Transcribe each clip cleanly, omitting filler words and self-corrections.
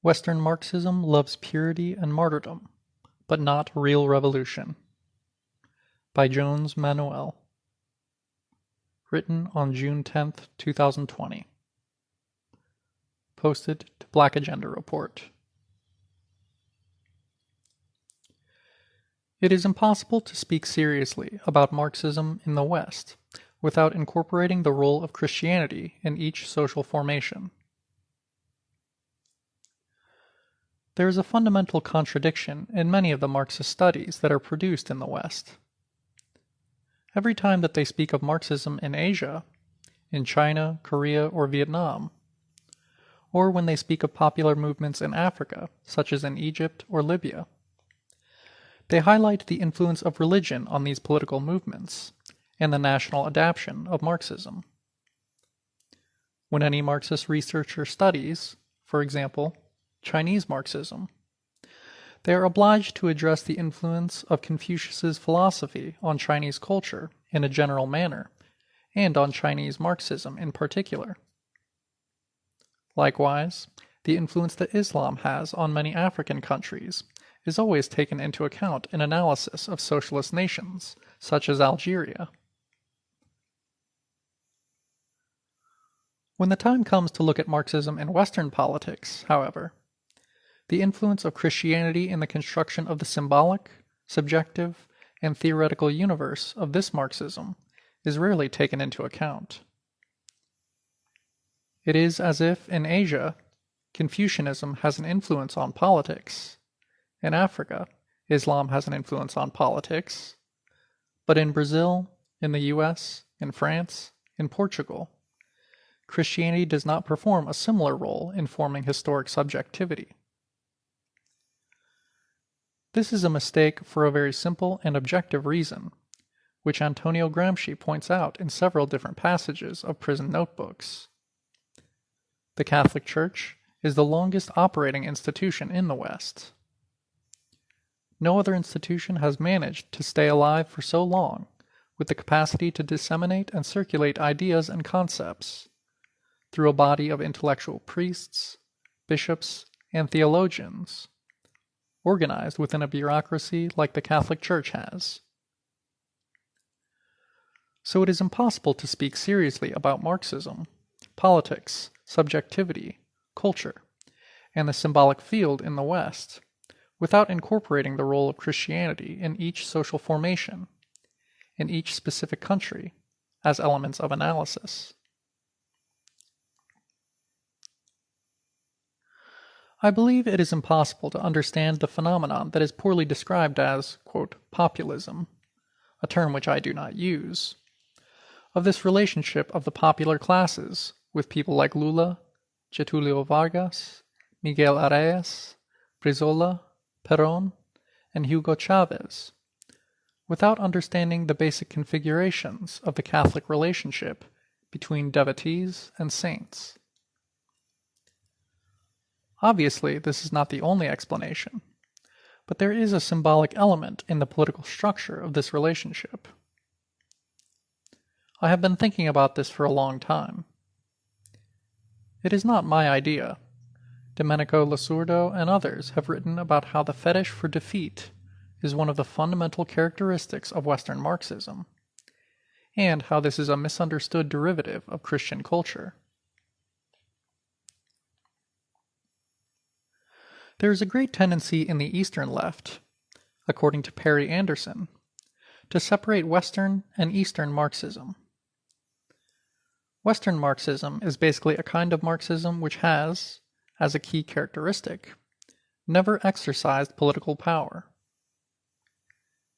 Western Marxism loves purity and martyrdom, but not real revolution. By Jones Manoel. Written on June 10th, 2020. Posted to Black Agenda Report. It is impossible to speak seriously about Marxism in the West without incorporating the role of Christianity in each social formation. There is a fundamental contradiction in many of the Marxist studies that are produced in the West. Every time that they speak of Marxism in Asia, in China, Korea, or Vietnam, or when they speak of popular movements in Africa, such as in Egypt or Libya, they highlight the influence of religion on these political movements and the national adaptation of Marxism. When any Marxist researcher studies, for example, Chinese Marxism, they are obliged to address the influence of Confucius's philosophy on Chinese culture in a general manner, and on Chinese Marxism in particular. Likewise, the influence that Islam has on many African countries is always taken into account in analysis of socialist nations, such as Algeria. When the time comes to look at Marxism in Western politics, however, the influence of Christianity in the construction of the symbolic, subjective, and theoretical universe of this Marxism is rarely taken into account. It is as if, in Asia, Confucianism has an influence on politics. In Africa, Islam has an influence on politics. But in Brazil, in the US, in France, in Portugal, Christianity does not perform a similar role in forming historic subjectivity. This is a mistake for a very simple and objective reason, which Antonio Gramsci points out in several different passages of prison notebooks. The Catholic Church is the longest operating institution in the West. No other institution has managed to stay alive for so long with the capacity to disseminate and circulate ideas and concepts through a body of intellectual priests, bishops, and theologians, organized within a bureaucracy like the Catholic Church has. So it is impossible to speak seriously about Marxism, politics, subjectivity, culture, and the symbolic field in the West without incorporating the role of Christianity in each social formation, in each specific country, as elements of analysis. I believe it is impossible to understand the phenomenon that is poorly described as, quote, populism, a term which I do not use, of this relationship of the popular classes with people like Lula, Getulio Vargas, Miguel Arias, Brizola, Perón, and Hugo Chavez, without understanding the basic configurations of the Catholic relationship between devotees and saints. Obviously, this is not the only explanation, but there is a symbolic element in the political structure of this relationship. I have been thinking about this for a long time. It is not my idea. Domenico Lasurdo and others have written about how the fetish for defeat is one of the fundamental characteristics of Western Marxism, and how this is a misunderstood derivative of Christian culture. There is a great tendency in the Eastern left, according to Perry Anderson, to separate Western and Eastern Marxism. Western Marxism is basically a kind of Marxism which has, as a key characteristic, never exercised political power.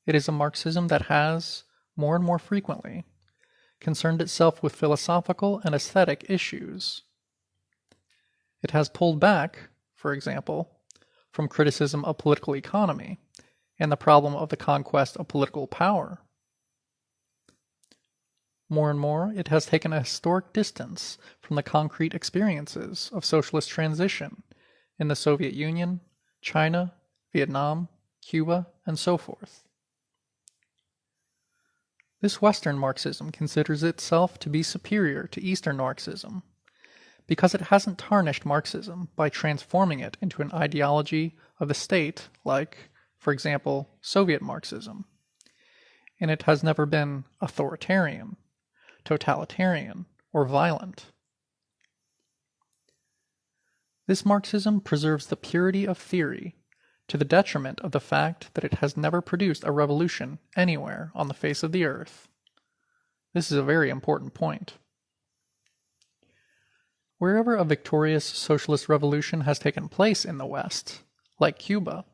It is a Marxism that has, more and more frequently, concerned itself with philosophical and aesthetic issues. It has pulled back, for example, from criticism of political economy and the problem of the conquest of political power. More and more, it has taken a historic distance from the concrete experiences of socialist transition in the Soviet Union, China, Vietnam, Cuba, and so forth. This Western Marxism considers itself to be superior to Eastern Marxism because it hasn't tarnished Marxism by transforming it into an ideology of the state like, for example, Soviet Marxism. And it has never been authoritarian, totalitarian, or violent. This Marxism preserves the purity of theory to the detriment of the fact that it has never produced a revolution anywhere on the face of the earth. This is a very important point. Wherever a victorious socialist revolution has taken place in the West, like Cuba,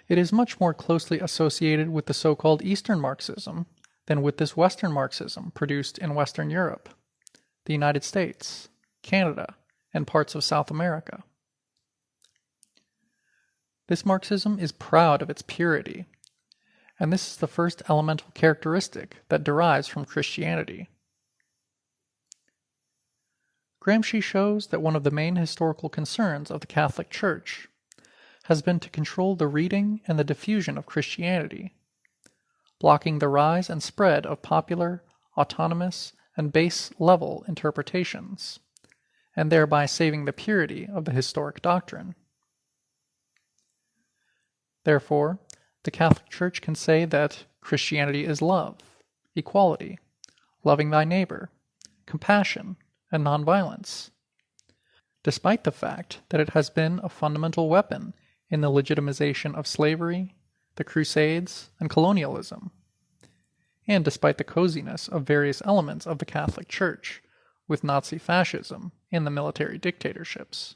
it is much more closely associated with the so-called Eastern Marxism than with this Western Marxism produced in Western Europe, the United States, Canada, and parts of South America. This Marxism is proud of its purity, and this is the first elemental characteristic that derives from Christianity. Gramsci shows that one of the main historical concerns of the Catholic Church has been to control the reading and the diffusion of Christianity, blocking the rise and spread of popular, autonomous, and base-level interpretations, and thereby saving the purity of the historic doctrine. Therefore, the Catholic Church can say that Christianity is love, equality, loving thy neighbor, compassion, and nonviolence, despite the fact that it has been a fundamental weapon in the legitimization of slavery, the Crusades, and colonialism, and despite the coziness of various elements of the Catholic Church with Nazi fascism and the military dictatorships.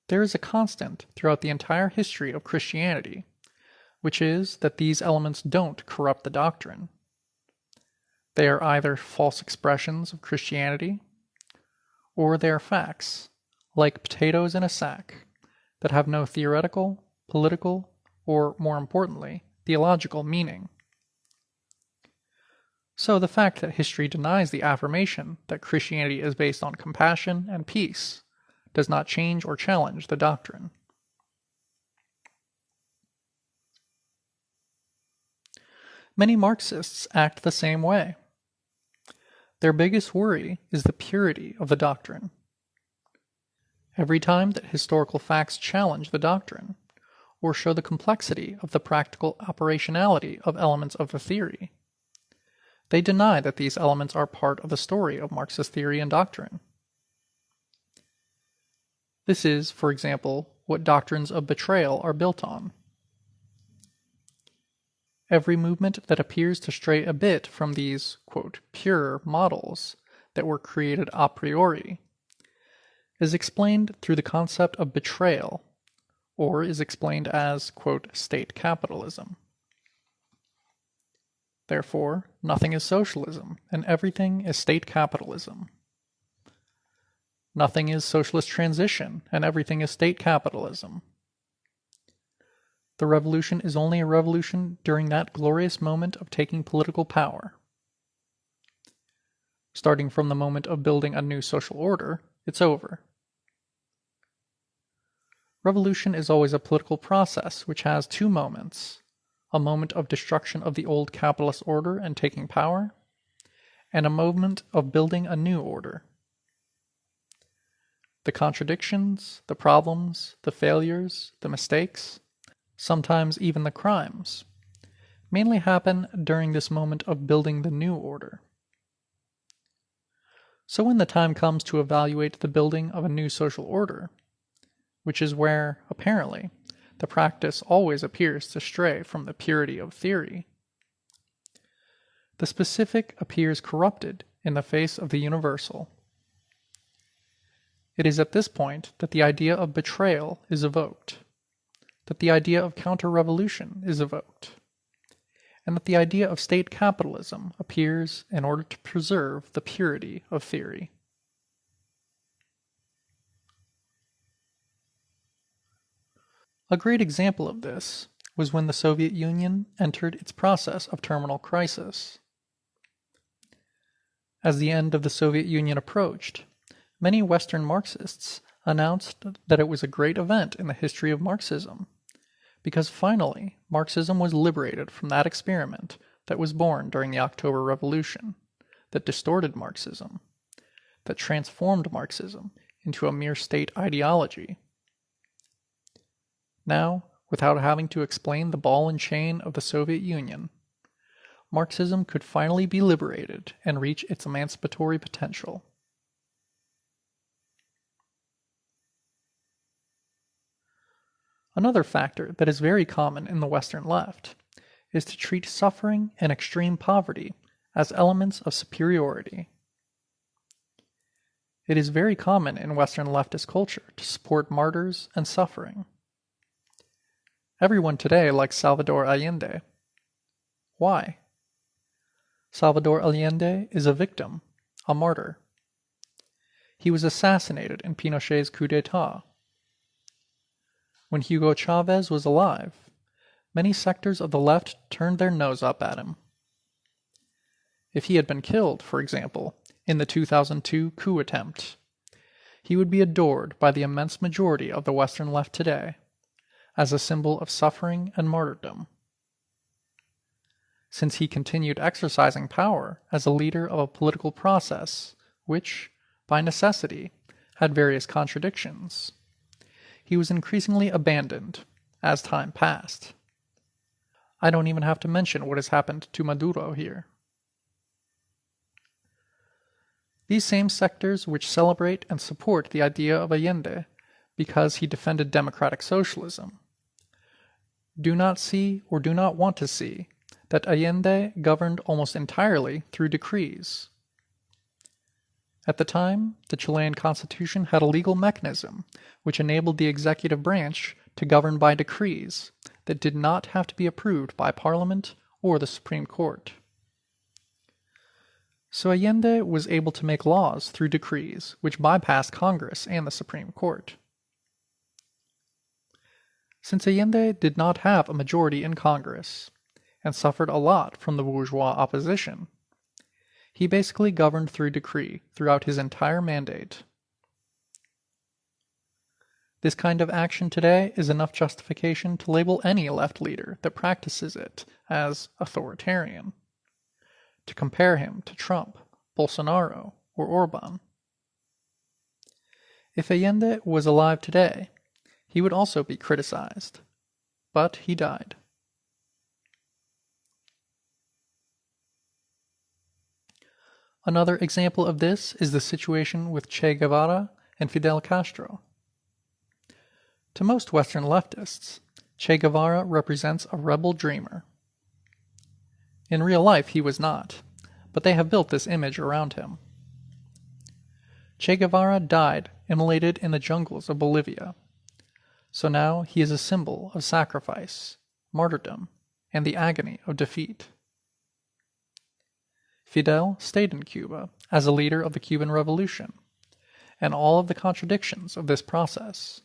There is a constant throughout the entire history of Christianity, which is that these elements don't corrupt the doctrine. They are either false expressions of Christianity, or they are facts, like potatoes in a sack, that have no theoretical, political, or, more importantly, theological meaning. So the fact that history denies the affirmation that Christianity is based on compassion and peace does not change or challenge the doctrine. Many Marxists act the same way. Their biggest worry is the purity of the doctrine. Every time that historical facts challenge the doctrine, or show the complexity of the practical operationality of elements of the theory, they deny that these elements are part of the story of Marxist theory and doctrine. This is, for example, what doctrines of betrayal are built on. Every movement that appears to stray a bit from these, quote, pure models that were created a priori is explained through the concept of betrayal, or is explained as, quote, state capitalism. Therefore, nothing is socialism, and everything is state capitalism. Nothing is socialist transition, and everything is state capitalism. The revolution is only a revolution during that glorious moment of taking political power. Starting from the moment of building a new social order, it's over. Revolution is always a political process which has two moments: a moment of destruction of the old capitalist order and taking power, and a moment of building a new order. The contradictions, the problems, the failures, the mistakes, sometimes even the crimes, mainly happen during this moment of building the new order. So when the time comes to evaluate the building of a new social order, which is where, apparently, the practice always appears to stray from the purity of theory, the specific appears corrupted in the face of the universal. It is at this point that the idea of betrayal is evoked, that the idea of counter-revolution is evoked, and that the idea of state capitalism appears in order to preserve the purity of theory. A great example of this was when the Soviet Union entered its process of terminal crisis. As the end of the Soviet Union approached, many Western Marxists announced that it was a great event in the history of Marxism, because finally Marxism was liberated from that experiment that was born during the October Revolution, that distorted Marxism, that transformed Marxism into a mere state ideology. Now, without having to explain the ball and chain of the Soviet Union, Marxism could finally be liberated and reach its emancipatory potential. Another factor that is very common in the Western left is to treat suffering and extreme poverty as elements of superiority. It is very common in Western leftist culture to support martyrs and suffering. Everyone today likes Salvador Allende. Why? Salvador Allende is a victim, a martyr. He was assassinated in Pinochet's coup d'etat. When Hugo Chavez was alive, many sectors of the left turned their nose up at him. If he had been killed, for example, in the 2002 coup attempt, he would be adored by the immense majority of the Western left today as a symbol of suffering and martyrdom. Since he continued exercising power as a leader of a political process which, by necessity, had various contradictions, he was increasingly abandoned as time passed. I don't even have to mention what has happened to Maduro here. These same sectors which celebrate and support the idea of Allende because he defended democratic socialism do not see or do not want to see that Allende governed almost entirely through decrees. At the time, the Chilean constitution had a legal mechanism which enabled the executive branch to govern by decrees that did not have to be approved by Parliament or the Supreme Court. So Allende was able to make laws through decrees which bypassed Congress and the Supreme Court. Since Allende did not have a majority in Congress, and suffered a lot from the bourgeois opposition, he basically governed through decree throughout his entire mandate. This kind of action today is enough justification to label any left leader that practices it as authoritarian, to compare him to Trump, Bolsonaro, or Orban. If Allende was alive today, he would also be criticized, but he died. Another example of this is the situation with Che Guevara and Fidel Castro. To most Western leftists, Che Guevara represents a rebel dreamer. In real life he was not, but they have built this image around him. Che Guevara died immolated in the jungles of Bolivia, so now he is a symbol of sacrifice, martyrdom, and the agony of defeat. Fidel stayed in Cuba as a leader of the Cuban Revolution, and all of the contradictions of this process.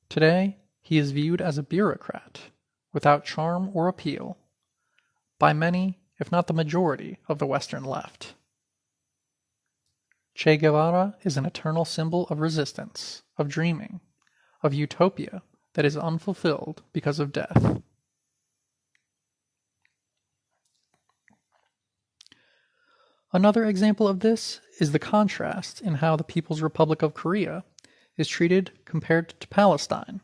Today, he is viewed as a bureaucrat, without charm or appeal, by many, if not the majority, of the Western left. Che Guevara is an eternal symbol of resistance, of dreaming, of utopia that is unfulfilled because of death. Another example of this is the contrast in how the People's Republic of Korea is treated compared to Palestine.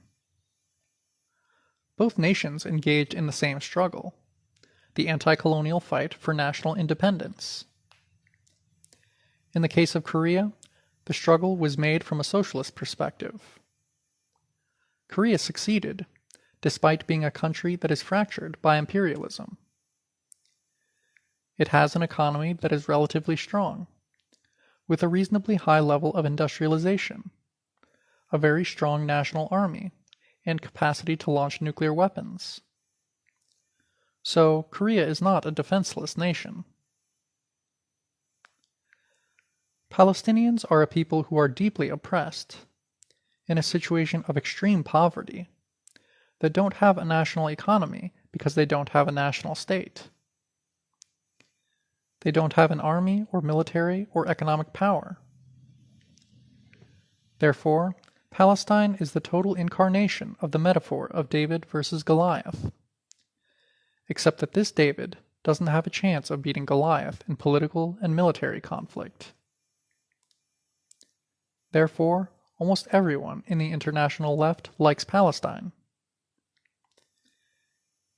Both nations engaged in the same struggle, the anti-colonial fight for national independence. In the case of Korea, the struggle was made from a socialist perspective. Korea succeeded, despite being a country that is fractured by imperialism. It has an economy that is relatively strong, with a reasonably high level of industrialization, a very strong national army, and capacity to launch nuclear weapons. So, Korea is not a defenseless nation. Palestinians are a people who are deeply oppressed, in a situation of extreme poverty, that don't have a national economy because they don't have a national state. They don't have an army or military or economic power. Therefore, Palestine is the total incarnation of the metaphor of David versus Goliath, except that this David doesn't have a chance of beating Goliath in political and military conflict. Therefore, almost everyone in the international left likes Palestine.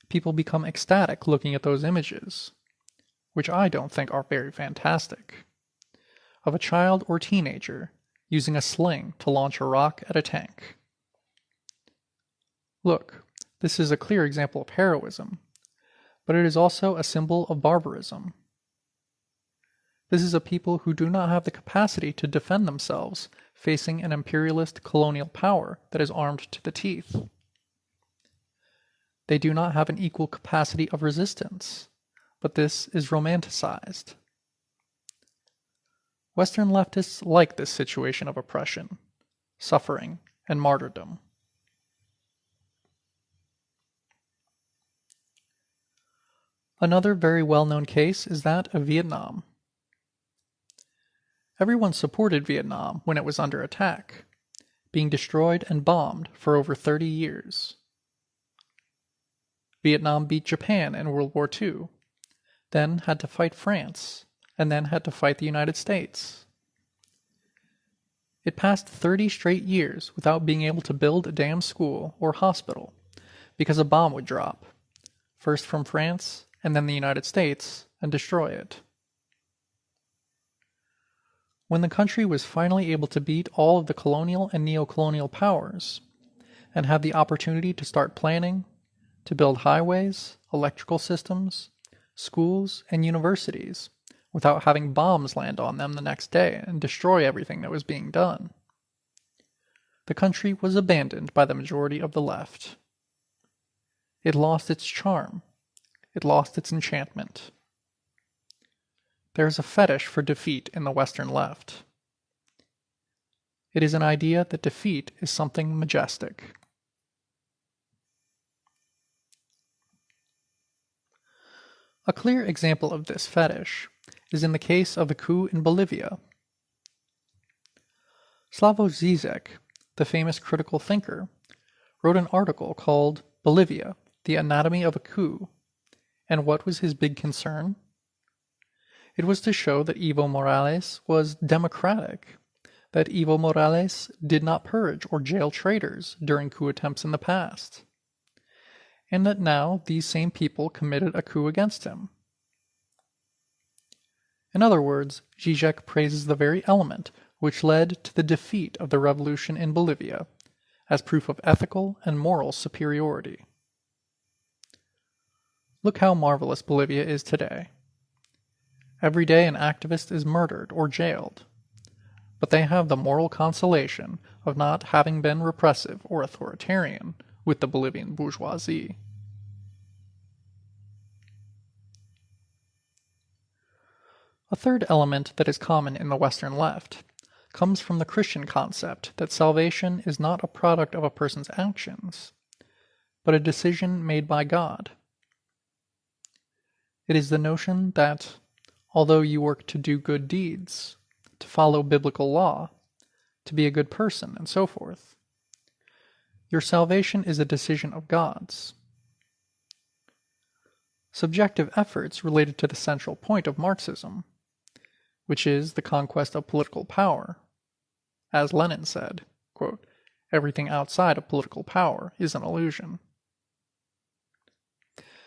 People become ecstatic looking at those images, which I don't think are very fantastic, of a child or teenager using a sling to launch a rock at a tank. Look, this is a clear example of heroism, but it is also a symbol of barbarism. This is a people who do not have the capacity to defend themselves facing an imperialist colonial power that is armed to the teeth. They do not have an equal capacity of resistance, but this is romanticized. Western leftists like this situation of oppression, suffering, and martyrdom. Another very well-known case is that of Vietnam. Everyone supported Vietnam when it was under attack, being destroyed and bombed for over 30 years. Vietnam beat Japan in World War II, then had to fight France, and then had to fight the United States. It passed 30 straight years without being able to build a damn school or hospital because a bomb would drop, first from France and then the United States, and destroy it. When the country was finally able to beat all of the colonial and neo-colonial powers, and have the opportunity to start planning, to build highways, electrical systems, schools, and universities, without having bombs land on them the next day and destroy everything that was being done, the country was abandoned by the majority of the left. It lost its charm. It lost its enchantment. There is a fetish for defeat in the Western left. It is an idea that defeat is something majestic. A clear example of this fetish is in the case of the coup in Bolivia. Slavoj Žižek, the famous critical thinker, wrote an article called Bolivia, the Anatomy of a Coup, and what was his big concern? It was to show that Evo Morales was democratic, that Evo Morales did not purge or jail traitors during coup attempts in the past, and that now these same people committed a coup against him. In other words, Žižek praises the very element which led to the defeat of the revolution in Bolivia as proof of ethical and moral superiority. Look how marvelous Bolivia is today. Every day an activist is murdered or jailed, but they have the moral consolation of not having been repressive or authoritarian with the Bolivian bourgeoisie. A third element that is common in the Western left comes from the Christian concept that salvation is not a product of a person's actions, but a decision made by God. It is the notion that, although you work to do good deeds, to follow biblical law, to be a good person, and so forth, your salvation is a decision of God's. Subjective efforts related to the central point of Marxism, which is the conquest of political power. As Lenin said, quote, "Everything outside of political power is an illusion,"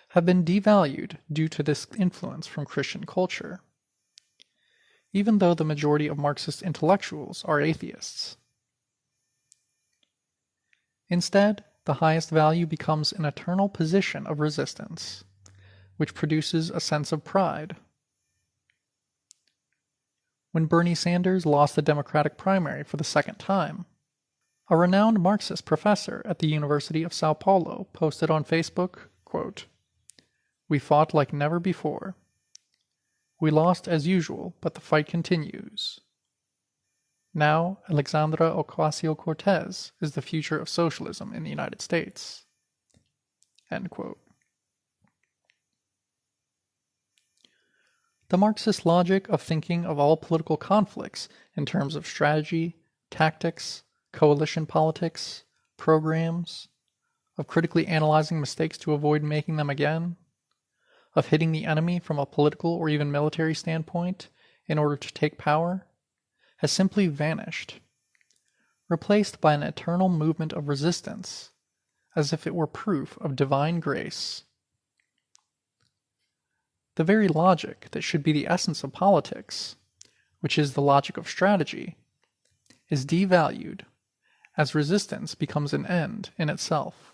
have been devalued due to this influence from Christian culture, even though the majority of Marxist intellectuals are atheists. Instead, the highest value becomes an eternal position of resistance, which produces a sense of pride. When Bernie Sanders lost the Democratic primary for the second time, a renowned Marxist professor at the University of Sao Paulo posted on Facebook, quote, "We fought like never before. We lost as usual, but the fight continues. Now, Alexandra Ocasio-Cortez is the future of socialism in the United States." End quote. The Marxist logic of thinking of all political conflicts in terms of strategy, tactics, coalition politics, programs, of critically analyzing mistakes to avoid making them again, of hitting the enemy from a political or even military standpoint in order to take power, has simply vanished, replaced by an eternal movement of resistance, as if it were proof of divine grace. The very logic that should be the essence of politics, which is the logic of strategy, is devalued as resistance becomes an end in itself.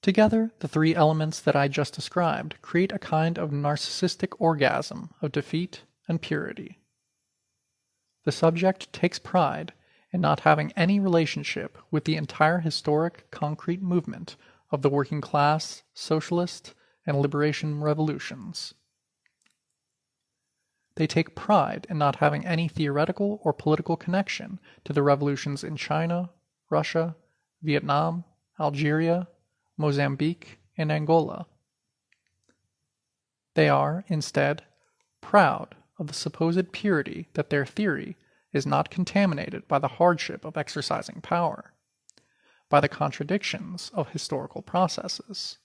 Together, the three elements that I just described create a kind of narcissistic orgasm of defeat and purity. The subject takes pride in not having any relationship with the entire historic concrete movement of the working class, socialist, and liberation revolutions. They take pride in not having any theoretical or political connection to the revolutions in China, Russia, Vietnam, Algeria, Mozambique, and Angola. They are, instead, proud of the supposed purity that their theory is not contaminated by the hardship of exercising power, by the contradictions of historical processes.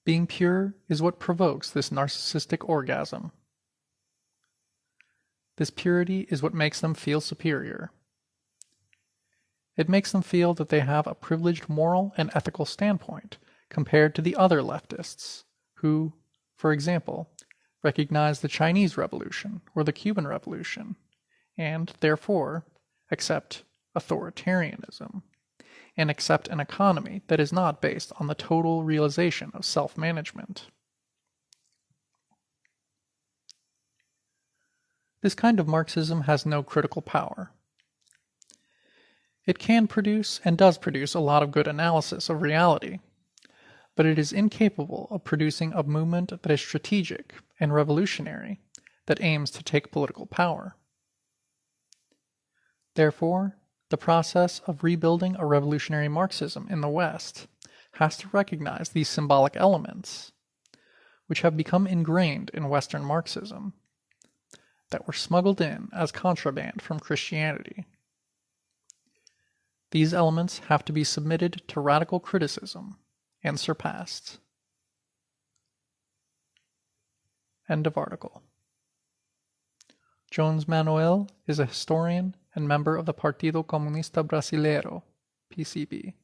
Being pure is what provokes this narcissistic orgasm. This purity is what makes them feel superior. It makes them feel that they have a privileged moral and ethical standpoint compared to the other leftists, who, for example, recognize the Chinese Revolution or the Cuban Revolution, and therefore accept authoritarianism, and accept an economy that is not based on the total realization of self-management. This kind of Marxism has no critical power. It can produce and does produce a lot of good analysis of reality, but it is incapable of producing a movement that is strategic and revolutionary that aims to take political power. Therefore, the process of rebuilding a revolutionary Marxism in the West has to recognize these symbolic elements, which have become ingrained in Western Marxism, that were smuggled in as contraband from Christianity. These elements have to be submitted to radical criticism and surpassed. End of article. Jones Manoel is a historian and member of the Partido Comunista Brasileiro, PCB.